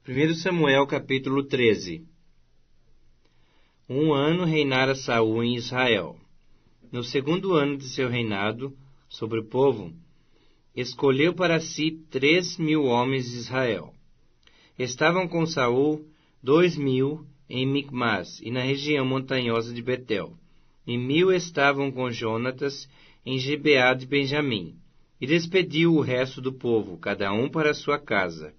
1 Samuel capítulo 13. 1 ano reinara Saul em Israel. No 2º ano de seu reinado sobre o povo, escolheu para si 3.000 homens de Israel. Estavam com Saul 2.000 em Micmas e na região montanhosa de Betel, e 1.000 estavam com Jonatas em Gibeá de Benjamim, e despediu o resto do povo, cada um para sua casa.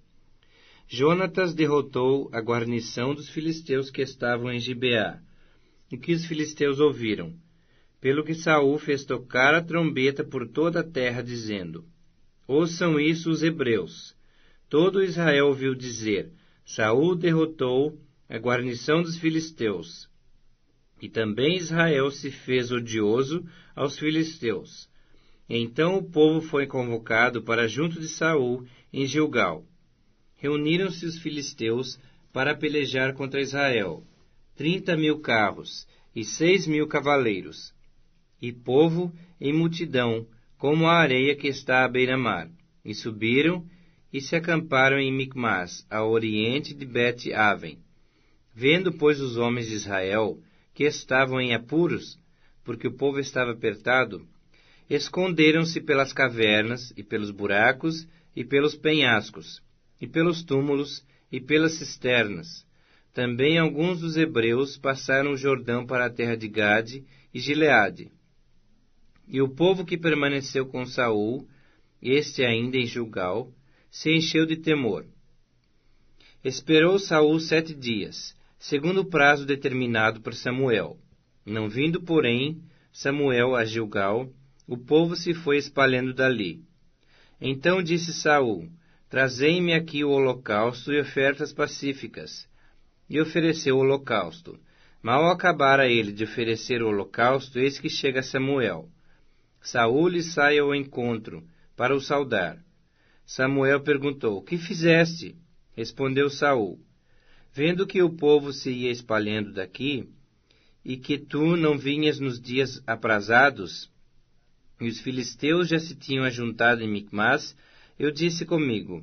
Jonatas derrotou a guarnição dos filisteus que estavam em Gibeá, o que os filisteus ouviram, pelo que Saul fez tocar a trombeta por toda a terra, dizendo: Ouçam isso os hebreus. Todo Israel ouviu dizer: Saul derrotou a guarnição dos filisteus. E também Israel se fez odioso aos filisteus. Então o povo foi convocado para junto de Saul em Gilgal. Reuniram-se os filisteus para pelejar contra Israel, 30.000 carros e 6.000 cavaleiros, e povo em multidão, como a areia que está à beira-mar. E subiram e se acamparam em Micmas, a oriente de Bet-Aven. Vendo, pois, os homens de Israel, que estavam em apuros, porque o povo estava apertado, esconderam-se pelas cavernas, e pelos buracos, e pelos penhascos, e pelos túmulos, e pelas cisternas. Também alguns dos hebreus passaram o Jordão para a terra de Gade e Gileade. E o povo que permaneceu com Saul, este ainda em Gilgal, se encheu de temor. Esperou Saul 7 dias, segundo o prazo determinado por Samuel. Não vindo, porém, Samuel a Gilgal, o povo se foi espalhando dali. Então disse Saul: Trazei-me aqui o holocausto e ofertas pacíficas. E ofereceu o holocausto. Mal acabara ele de oferecer o holocausto, eis que chega Samuel. Saul lhe sai ao encontro, para o saudar. Samuel perguntou: Que fizeste? Respondeu Saul: Vendo que o povo se ia espalhando daqui, e que tu não vinhas nos dias aprazados, e os filisteus já se tinham ajuntado em Micmas, eu disse comigo: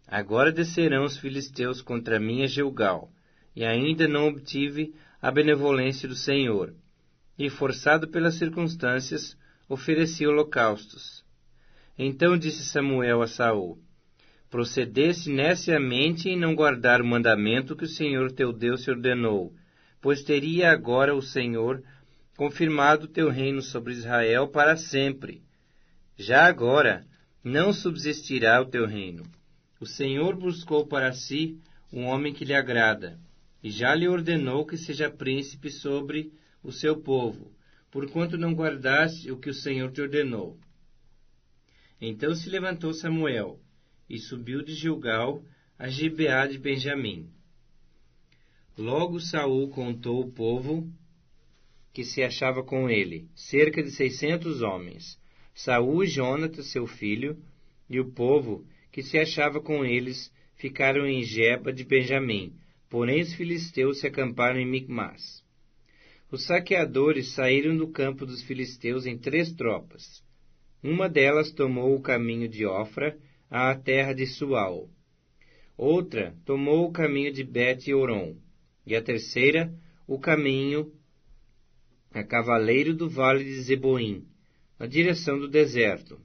Agora descerão os filisteus contra mim a Gilgal, e ainda não obtive a benevolência do Senhor. E, forçado pelas circunstâncias, ofereci holocaustos. Então disse Samuel a Saul: Procedeste neciamente em não guardar o mandamento que o Senhor teu Deus te ordenou, pois teria agora o Senhor confirmado o teu reino sobre Israel para sempre. Já agora não subsistirá o teu reino. O Senhor buscou para si um homem que lhe agrada, e já lhe ordenou que seja príncipe sobre o seu povo, porquanto não guardaste o que o Senhor te ordenou. Então se levantou Samuel, e subiu de Gilgal a Gibeá de Benjamim. Logo Saul contou o povo que se achava com ele, cerca de 600 homens, Saul e Jonatas, seu filho, e o povo que se achava com eles ficaram em Geba de Benjamim, porém os filisteus se acamparam em Micmas. Os saqueadores saíram do campo dos filisteus em 3 tropas. Uma delas tomou o caminho de Ofra à terra de Sual. Outra tomou o caminho de Bet-Oron, e a terceira o caminho a cavaleiro do vale de Zeboim, na direção do deserto.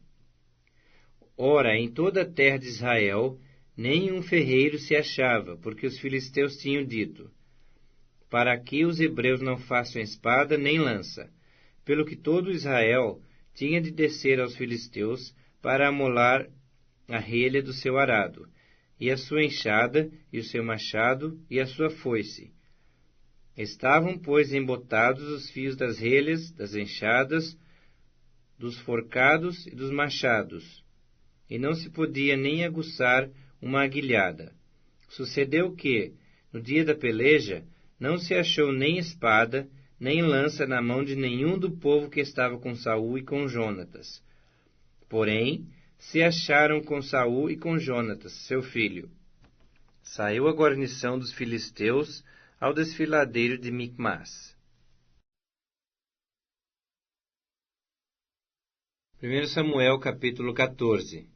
Ora, em toda a terra de Israel, nenhum ferreiro se achava, porque os filisteus tinham dito: Para que os hebreus não façam espada nem lança, pelo que todo Israel tinha de descer aos filisteus para amolar a relha do seu arado, e a sua enxada, e o seu machado, e a sua foice. Estavam, pois, embotados os fios das relhas, das enxadas, dos forcados e dos machados, e não se podia nem aguçar uma aguilhada. Sucedeu que, no dia da peleja, não se achou nem espada, nem lança na mão de nenhum do povo que estava com Saul e com Jonatas. Porém, se acharam com Saul e com Jonatas, seu filho. Saiu a guarnição dos filisteus ao desfiladeiro de Micmas. 1 Samuel capítulo 14.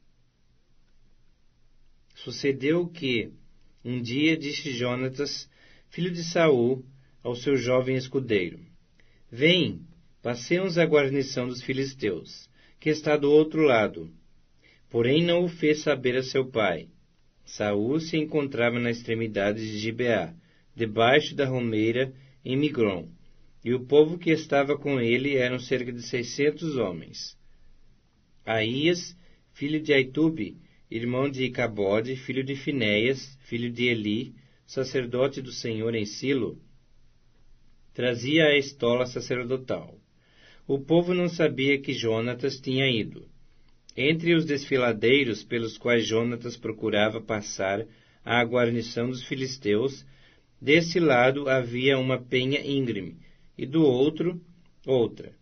Sucedeu que, Um dia disse Jonatas, filho de Saul, ao seu jovem escudeiro: Vem, passemos à guarnição dos filisteus, que está do outro lado. Porém não o fez saber a seu pai. Saul se encontrava na extremidade de Gibeá, debaixo da romeira, em Migron, e o povo que estava com ele eram cerca de 600 homens. Aías, filho de Aitube, irmão de Icabode, filho de Finéias, filho de Eli, sacerdote do Senhor em Silo, trazia a estola sacerdotal. O povo não sabia que Jonatas tinha ido. Entre os desfiladeiros pelos quais Jonatas procurava passar à guarnição dos filisteus, desse lado havia uma penha íngreme, e do outro, outra.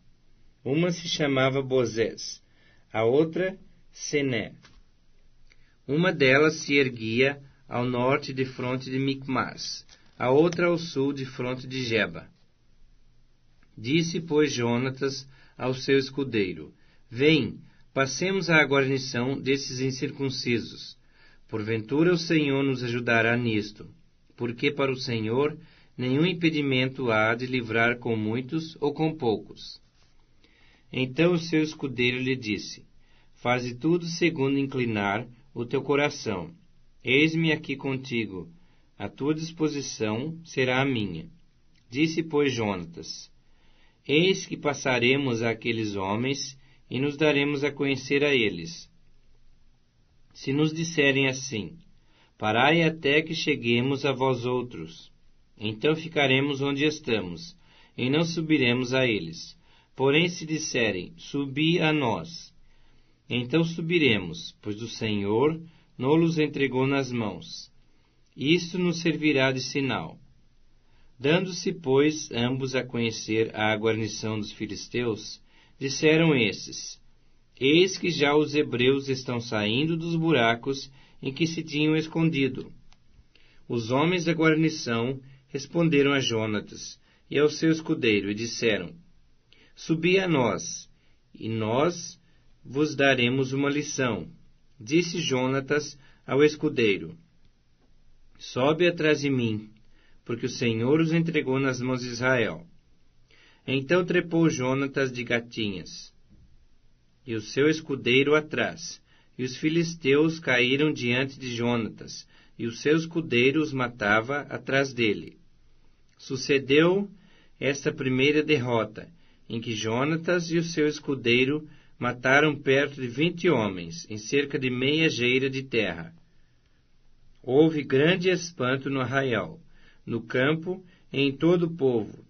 Uma se chamava Bozés, a outra Sené. Uma delas se erguia ao norte de fronte de Micmas, a outra ao sul de fronte de Geba. Disse, pois, Jonatas ao seu escudeiro: Vem, passemos à guarnição desses incircuncisos. Porventura o Senhor nos ajudará nisto, porque para o Senhor nenhum impedimento há de livrar com muitos ou com poucos. Então o seu escudeiro lhe disse: Faze tudo segundo inclinar o teu coração. Eis-me aqui contigo, a tua disposição será a minha. Disse, pois, Jonatas: Eis que passaremos àqueles homens e nos daremos a conhecer a eles. Se nos disserem assim: Parai até que cheguemos a vós outros, então ficaremos onde estamos, e não subiremos a eles. Porém, se disserem: Subi a nós, então subiremos, pois o Senhor nos entregou nas mãos. Isto nos servirá de sinal. Dando-se, pois, ambos a conhecer a guarnição dos filisteus, disseram esses: Eis que já os hebreus estão saindo dos buracos em que se tinham escondido. Os homens da guarnição responderam a Jonatas e ao seu escudeiro, e disseram: Subi a nós, e nós vos daremos uma lição. Disse Jonatas ao escudeiro: Sobe atrás de mim, porque o Senhor os entregou nas mãos de Israel. Então trepou Jonatas de gatinhas, e o seu escudeiro atrás, e os filisteus caíram diante de Jonatas, e o seu escudeiro os matava atrás dele. Sucedeu esta primeira derrota, em que Jonatas e o seu escudeiro mataram perto de 20 homens, em cerca de meia geira de terra. Houve grande espanto no arraial, no campo e em todo o povo.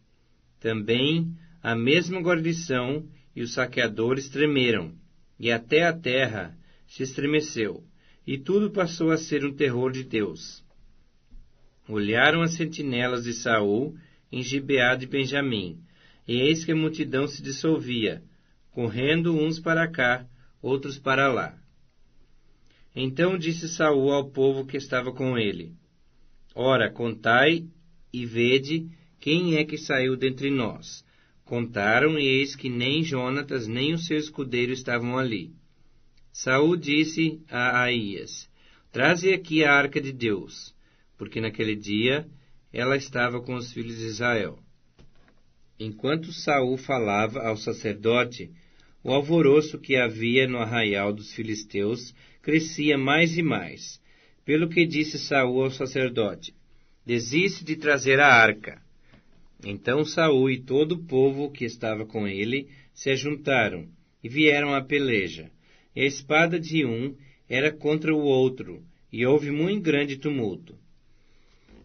Também a mesma guarnição e os saqueadores tremeram, e até a terra se estremeceu, e tudo passou a ser um terror de Deus. Olharam as sentinelas de Saul em Gibeá de Benjamim, e eis que a multidão se dissolvia, correndo uns para cá, outros para lá. Então disse Saul ao povo que estava com ele: Ora, contai e vede quem é que saiu dentre nós. Contaram, e eis que nem Jonatas nem o seu escudeiro estavam ali. Saul disse a Aías: Traze aqui a arca de Deus, porque naquele dia ela estava com os filhos de Israel. Enquanto Saul falava ao sacerdote, o alvoroço que havia no arraial dos filisteus crescia mais e mais, pelo que disse Saul ao sacerdote: Desiste de trazer a arca. Então Saul e todo o povo que estava com ele se ajuntaram e vieram à peleja. E a espada de um era contra o outro, e houve muito grande tumulto.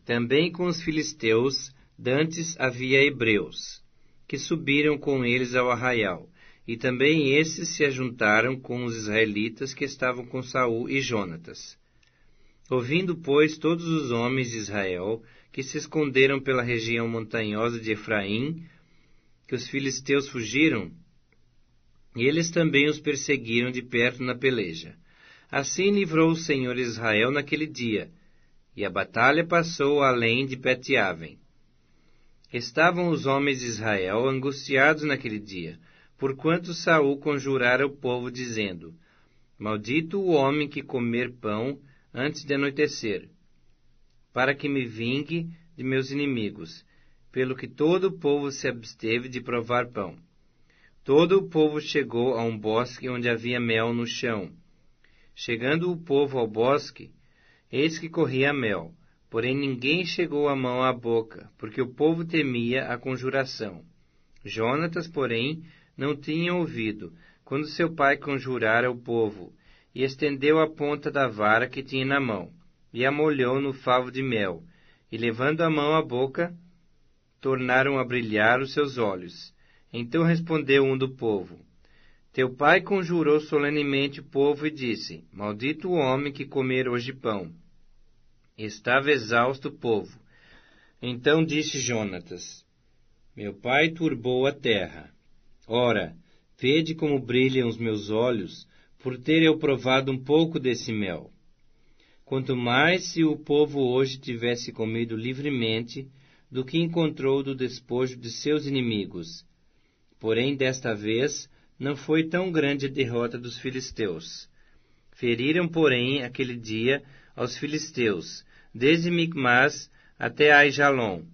Também com os filisteus dantes havia hebreus, que subiram com eles ao arraial, e também esses se ajuntaram com os israelitas que estavam com Saul e Jonatas. Ouvindo, pois, todos os homens de Israel, que se esconderam pela região montanhosa de Efraim, que os filisteus fugiram, eles também os perseguiram de perto na peleja. Assim livrou o Senhor Israel naquele dia, e a batalha passou além de Bet-Aven. Estavam os homens de Israel angustiados naquele dia, porquanto Saul conjurara o povo, dizendo: Maldito o homem que comer pão antes de anoitecer. para que me vingue de meus inimigos, pelo que todo o povo se absteve de provar pão. Todo o povo chegou a um bosque onde havia mel no chão. Chegando o povo ao bosque, eis que corria mel, porém ninguém chegou a mão à boca, porque o povo temia a conjuração. Jonatas, porém, não tinha ouvido, quando seu pai conjurara o povo, e estendeu a ponta da vara que tinha na mão, e a molhou no favo de mel, e levando a mão à boca, tornaram a brilhar os seus olhos. Então respondeu um do povo: Teu pai conjurou solenemente o povo e disse: Maldito o homem que comer hoje pão. Estava exausto o povo. Então disse Jonatas: Meu pai turbou a terra. Ora, vede como brilham os meus olhos, por ter eu provado um pouco desse mel. Quanto mais se o povo hoje tivesse comido livremente do que encontrou do despojo de seus inimigos. Porém, desta vez, não foi tão grande a derrota dos filisteus. Feriram, porém, aquele dia aos filisteus, desde Micmas até Aijalon.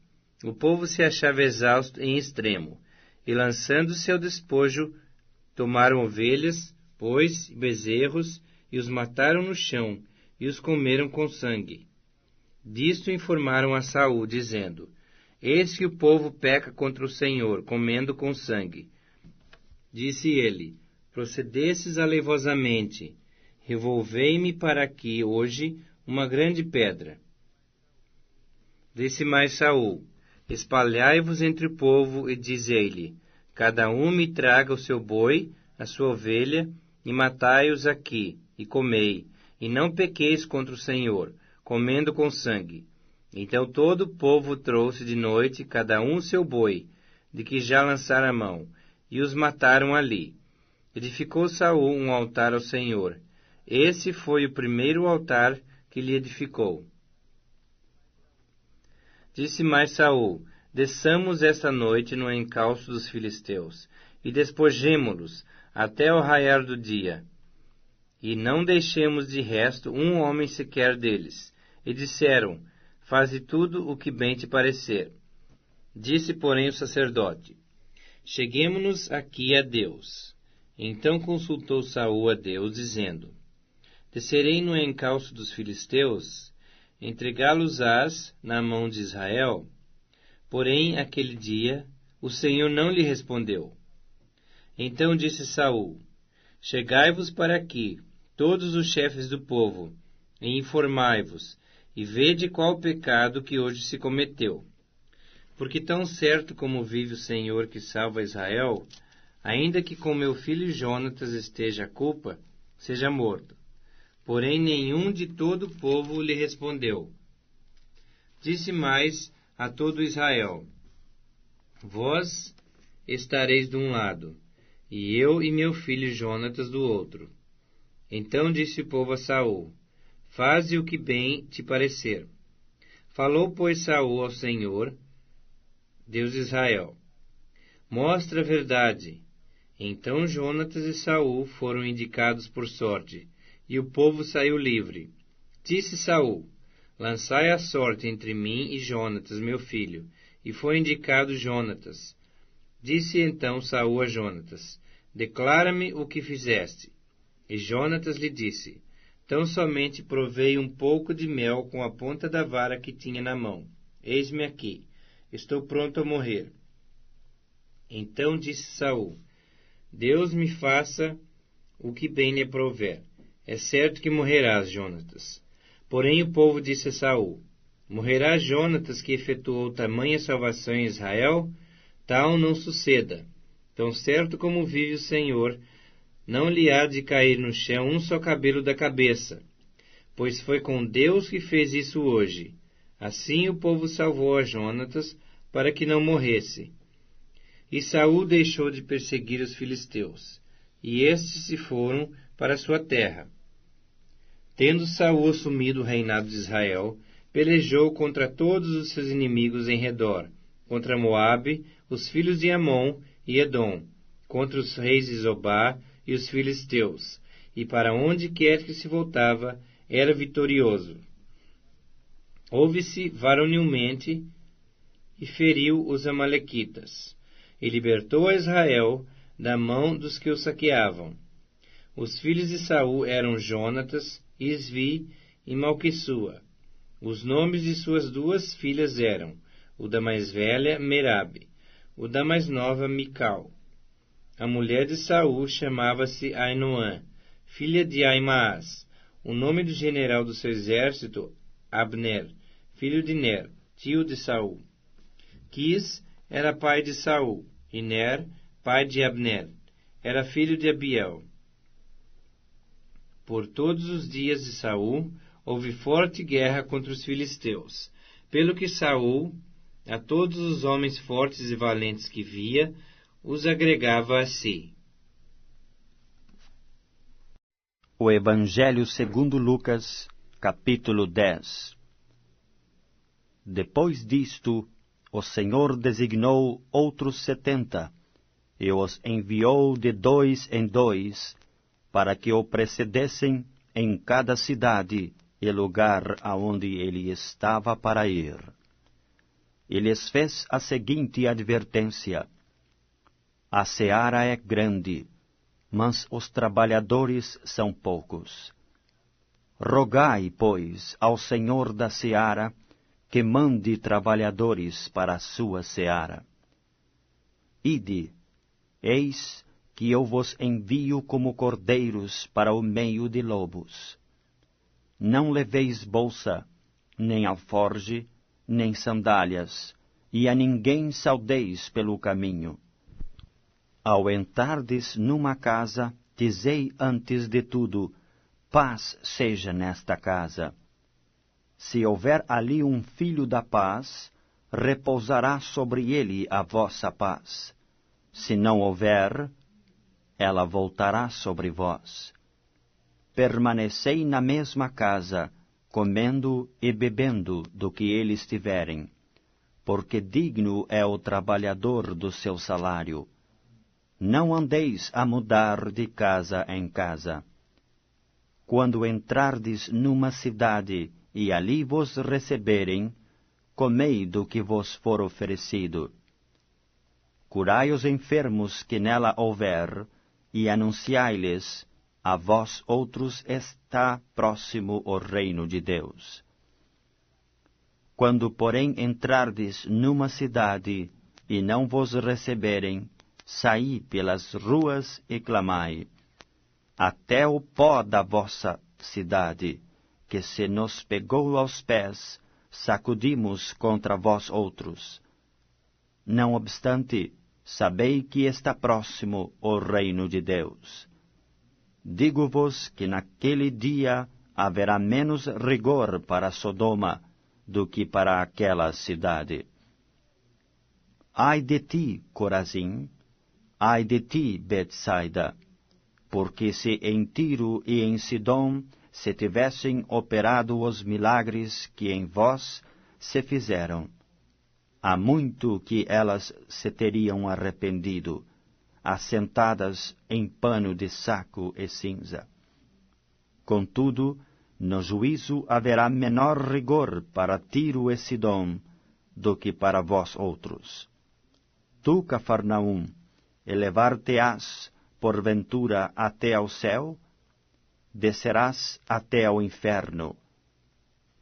O povo se achava exausto em extremo, e lançando seu despojo, tomaram ovelhas, bois e bezerros, e os mataram no chão, e os comeram com sangue. Disto informaram a Saul, dizendo: Eis que o povo peca contra o Senhor, comendo com sangue. Disse ele: Procedestes aleivosamente. Revolvei-me para aqui hoje uma grande pedra. Disse mais Saul: Espalhai-vos entre o povo e dizei-lhe: Cada um me traga o seu boi, a sua ovelha, e matai-os aqui, e comei, e não pequeis contra o Senhor, comendo com sangue. Então todo o povo trouxe de noite cada um seu boi, de que já lançara a mão, e os mataram ali. Edificou Saul um altar ao Senhor. Esse foi o primeiro altar que lhe edificou. Disse mais Saul: Desçamos esta noite no encalço dos filisteus, e despojemo-los até o raiar do dia. E não deixemos de resto um homem sequer deles. E disseram: Faze tudo o que bem te parecer. Disse, porém, o sacerdote: Cheguemo-nos aqui a Deus. Então consultou Saul a Deus, dizendo: Descerei no encalço dos filisteus, entregá-los-ás na mão de Israel? Porém, aquele dia, o Senhor não lhe respondeu. Então disse Saul: Chegai-vos para aqui, todos os chefes do povo, e informai-vos, e vede qual o pecado que hoje se cometeu. Porque tão certo como vive o Senhor que salva Israel, ainda que com meu filho Jonatas esteja a culpa, seja morto. Porém nenhum de todo o povo lhe respondeu. Disse mais a todo Israel: Vós estareis de um lado, e eu e meu filho Jonatas do outro. Então disse o povo a Saul: Faze o que bem te parecer. Falou, pois, Saul ao Senhor, Deus de Israel: Mostra a verdade. Então Jonatas e Saul foram indicados por sorte, e o povo saiu livre. Disse Saul: Lançai a sorte entre mim e Jonatas, meu filho. E foi indicado Jonatas. Disse então Saul a Jonatas: Declara-me o que fizeste. E Jonatas lhe disse: Tão somente provei um pouco de mel com a ponta da vara que tinha na mão. Eis-me aqui. Estou pronto a morrer. Então disse Saul: Deus me faça o que bem lhe aprouver. É certo que morrerás, Jonatas. Porém o povo disse a Saul: Morrerá Jonatas, que efetuou tamanha salvação em Israel? Tal não suceda. Tão certo como vive o Senhor, não lhe há de cair no chão um só cabelo da cabeça, pois foi com Deus que fez isso hoje. Assim o povo salvou a Jonatas, para que não morresse. E Saul deixou de perseguir os filisteus, e estes se foram para sua terra. Tendo Saul assumido o reinado de Israel, pelejou contra todos os seus inimigos em redor, contra Moabe, os filhos de Amon e Edom, contra os reis de Zobá e os filisteus, e para onde quer que se voltava, era vitorioso. houve-se varonilmente e feriu os amalequitas, e libertou a Israel da mão dos que o saqueavam. Os filhos de Saul eram Jonatas, Isvi e Malquissua. Os nomes de suas 2 filhas eram, o da mais velha, Merabe, o da mais nova, Mical. A mulher de Saul chamava-se Ainoã, filha de Aimaas. O nome do general do seu exército, Abner, filho de Ner, tio de Saul. Quis era pai de Saul, e Ner, pai de Abner, era filho de Abiel. Por todos os dias de Saul, houve forte guerra contra os filisteus, pelo que Saul, a todos os homens fortes e valentes que via, os agregava a si. O Evangelho segundo Lucas, capítulo 10. Depois disto, o Senhor designou outros 70, e os enviou de 2 em 2, para que o precedessem em cada cidade e lugar aonde ele estava para ir. E lhes fez a seguinte advertência: a seara é grande, mas os trabalhadores são poucos. Rogai, pois, ao Senhor da seara, que mande trabalhadores para a sua seara. Ide, eis que eu vos envio como cordeiros para o meio de lobos. Não leveis bolsa, nem alforge, nem sandálias, e a ninguém saudeis pelo caminho. Ao entrardes numa casa, dizei antes de tudo, paz seja nesta casa. Se houver ali um filho da paz, repousará sobre ele a vossa paz. Se não houver, ela voltará sobre vós. Permanecei na mesma casa, comendo e bebendo do que eles tiverem, porque digno é o trabalhador do seu salário. Não andeis a mudar de casa em casa. Quando entrardes numa cidade e ali vos receberem, comei do que vos for oferecido. Curai os enfermos que nela houver, e anunciai-lhes, a vós outros está próximo o reino de Deus. Quando, porém, entrardes numa cidade e não vos receberem, saí pelas ruas e clamai, até o pó da vossa cidade, que se nos pegou aos pés, sacudimos contra vós outros. Não obstante, sabei que está próximo o reino de Deus. Digo-vos que naquele dia haverá menos rigor para Sodoma do que para aquela cidade. Ai de ti, Corazim! Ai de ti, Betsaida! Porque se em Tiro e em Sidom se tivessem operado os milagres que em vós se fizeram, há muito que elas se teriam arrependido, assentadas em pano de saco e cinza. Contudo, no juízo haverá menor rigor para Tiro e Sidom do que para vós outros. Tu, Cafarnaum, elevar-te-ás, porventura, até ao céu? Descerás até ao inferno.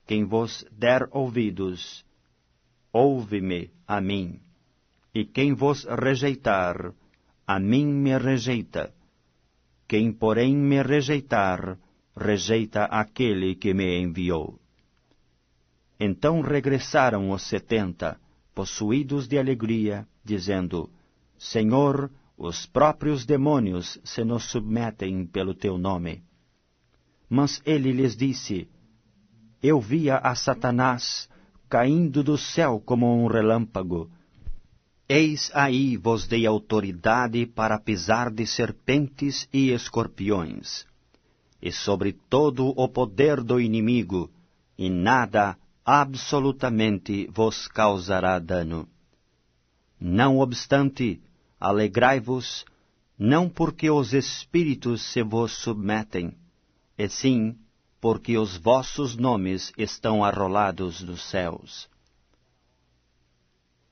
Quem vos der ouvidos, ouve-me a mim, e quem vos rejeitar, a mim me rejeita. Quem, porém, me rejeitar, rejeita aquele que me enviou. Então regressaram os 70, possuídos de alegria, dizendo, Senhor, os próprios demônios se nos submetem pelo teu nome. Mas ele lhes disse, eu via a Satanás caindo do céu como um relâmpago. Eis aí vos dei autoridade para pisar de serpentes e escorpiões, e sobre todo o poder do inimigo, e nada absolutamente vos causará dano. Não obstante, alegrai-vos, não porque os espíritos se vos submetem, e sim porque os vossos nomes estão arrolados nos céus.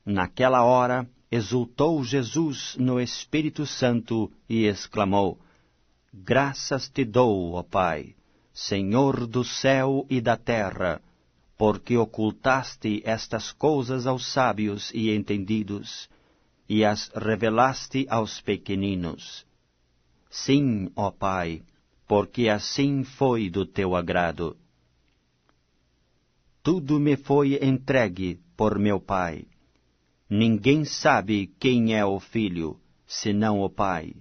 Naquela hora, exultou Jesus no Espírito Santo e exclamou: Graças te dou, ó Pai, Senhor do céu e da terra, porque ocultaste estas coisas aos sábios e entendidos, e as revelaste aos pequeninos. Sim, ó Pai, porque assim foi do teu agrado. Tudo me foi entregue por meu Pai. Ninguém sabe quem é o Filho, senão o Pai.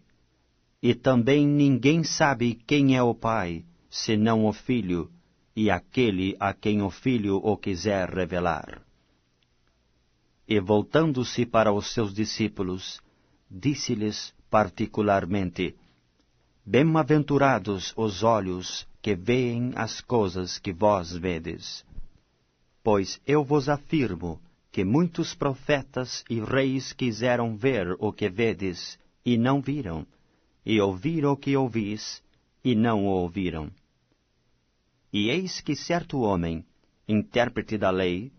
E também ninguém sabe quem é o Pai, senão o Filho, e aquele a quem o Filho o quiser revelar. E voltando-se para os seus discípulos, disse-lhes particularmente: Bem-aventurados os olhos que veem as coisas que vós vedes. Pois eu vos afirmo que muitos profetas e reis quiseram ver o que vedes, e não viram, e ouvir o que ouvis, e não o ouviram. E eis que certo homem, intérprete da lei,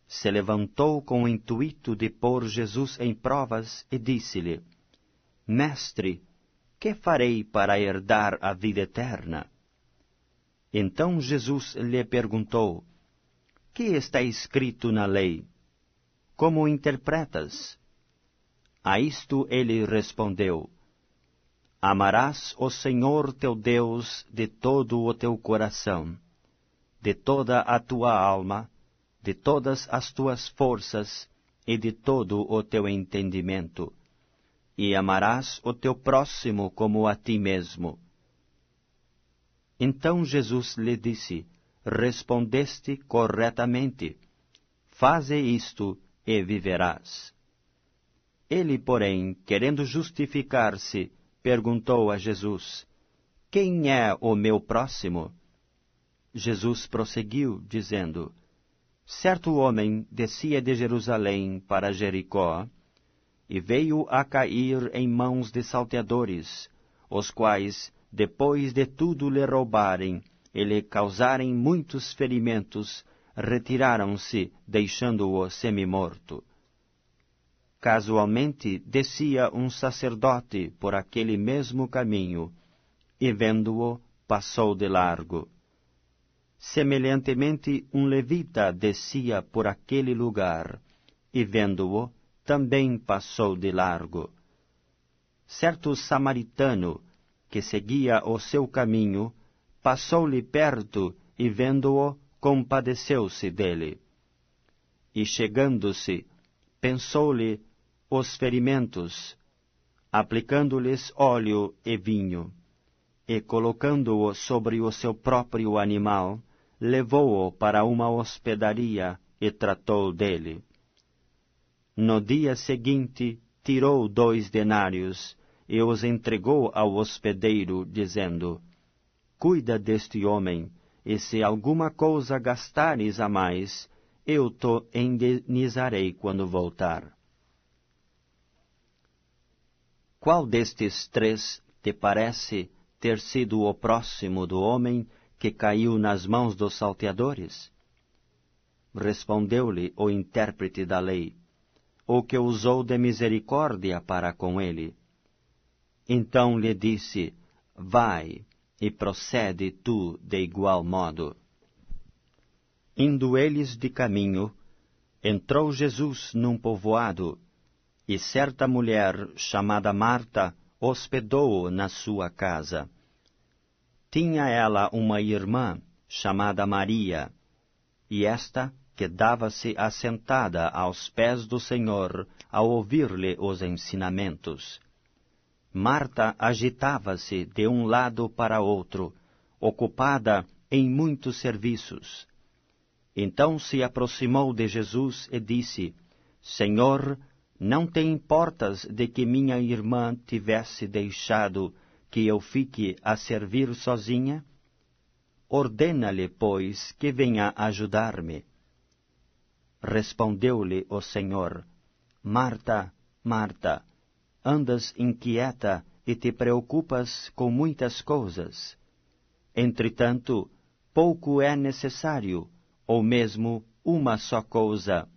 se levantou com o intuito de pôr Jesus em provas e disse-lhe: Mestre, que farei para herdar a vida eterna? Então Jesus lhe perguntou: Que está escrito na lei? Como o interpretas? A isto ele respondeu: Amarás o Senhor teu Deus de todo o teu coração, de toda a tua alma, de todas as tuas forças e de todo o teu entendimento, e amarás o teu próximo como a ti mesmo. Então Jesus lhe disse: Respondeste corretamente. Faze isto e viverás. Ele, porém, querendo justificar-se, perguntou a Jesus: Quem é o meu próximo? Jesus prosseguiu, dizendo: Certo homem descia de Jerusalém para Jericó, e veio a cair em mãos de salteadores, os quais, depois de tudo lhe roubarem e lhe causarem muitos ferimentos, retiraram-se, deixando-o semi-morto. Casualmente descia um sacerdote por aquele mesmo caminho, e vendo-o, passou de largo. Semelhantemente, um levita descia por aquele lugar, e vendo-o, também passou de largo. Certo samaritano, que seguia o seu caminho, passou-lhe perto e, vendo-o, compadeceu-se dele. E chegando-se, pensou-lhe os ferimentos, aplicando-lhes óleo e vinho, e colocando-o sobre o seu próprio animal, levou-o para uma hospedaria e tratou dele. No dia seguinte, tirou 2 denários e os entregou ao hospedeiro, dizendo: Cuida deste homem, e se alguma coisa gastares a mais, eu te indenizarei quando voltar. Qual destes 3 te parece ter sido o próximo do homem que caiu nas mãos dos salteadores? Respondeu-lhe o intérprete da lei: O que usou de misericórdia para com ele. Então lhe disse: Vai, e procede tu de igual modo. Indo eles de caminho, entrou Jesus num povoado, e certa mulher, chamada Marta, hospedou-o na sua casa. Tinha ela uma irmã, chamada Maria, e esta quedava-se assentada aos pés do Senhor, a ouvir-lhe os ensinamentos. Marta agitava-se de um lado para outro, ocupada em muitos serviços. Então se aproximou de Jesus e disse: Senhor, não te importas de que minha irmã tivesse deixado que eu fique a servir sozinha? Ordena-lhe, pois, que venha ajudar-me. Respondeu-lhe o Senhor: Marta, Marta, andas inquieta e te preocupas com muitas coisas. Entretanto, pouco é necessário, ou mesmo uma só coisa.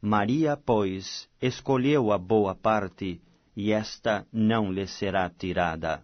Maria, pois, escolheu a boa parte, e esta não lhe será tirada.